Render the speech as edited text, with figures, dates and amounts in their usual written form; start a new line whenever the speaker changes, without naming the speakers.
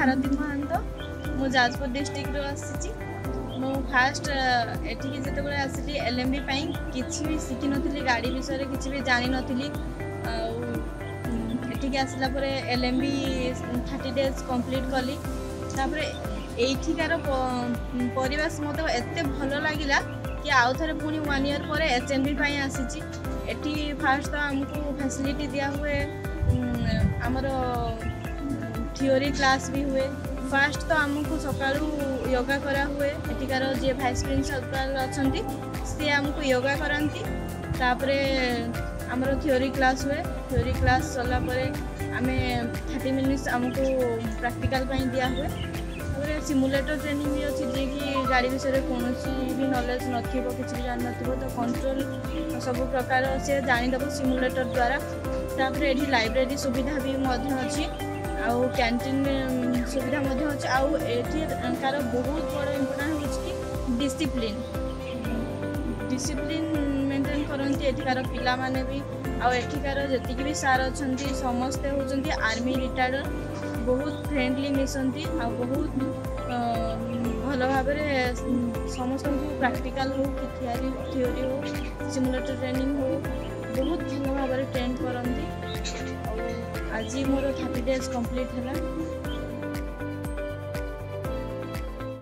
ଭାରତୀ ମହାନ୍ତ मु जाजपुर डिस्ट्रिक्ट आसी मु फास्ट एठिकी जिते आसली एलएमबी किसी भी शिखी नी गाड़ी विषय किसी भी जानी नी एठिकी आसला एलएमबी 30 डेज कंप्लीट कली एठिकार परिवेश मत एत भल लगे कि आउ थे पुणी 1 ईयर पर एचएनबी आसी एटी फास्ट तो आमको फैसिलिटी दिया हुए आमर थियोरी क्लास भी हुए फास्ट तो आमको सकाळू योगा करा हुए एटिकार जे भाइस प्रिंसिपल अच्छा सी आमको योगा करती तापरे आमर थियोरी क्लास हुए थियोरी क्लास सरला आम 30 मिनिट्स आमको प्रैक्टिकल दिया हुए तापर सिमुलेटर ट्रेनिंग भी अच्छी जी कि गाड़ी विषय कौन भी नॉलेज नथिबो किसी भी जान नथिबो तो कंट्रोल सब प्रकार से जानीदेव सिमुलेटर द्वारा तापर एठी लाइब्रेरी सुविधा भी अच्छी आउ कैंटीन सुविधा अच्छे आउ एठार बहुत बड़ इम्पोर्टाट हो डिसिप्लिन डिसिप्लिन मेंटेन करती एठार पिला माने भी आउ एठिकार जति भी सार अच्छा समस्ते होती आर्मी रिटायर्ड बहुत फ्रेंडली मिसती आ बहुत भल भाव समस्त को प्रैक्टिकल हो कि थियोरी हो सिमुलेटर ट्रेनिंग हो बहुत भल भाव ट्रेन करती आज मोर 30 डेज कंप्लीट है।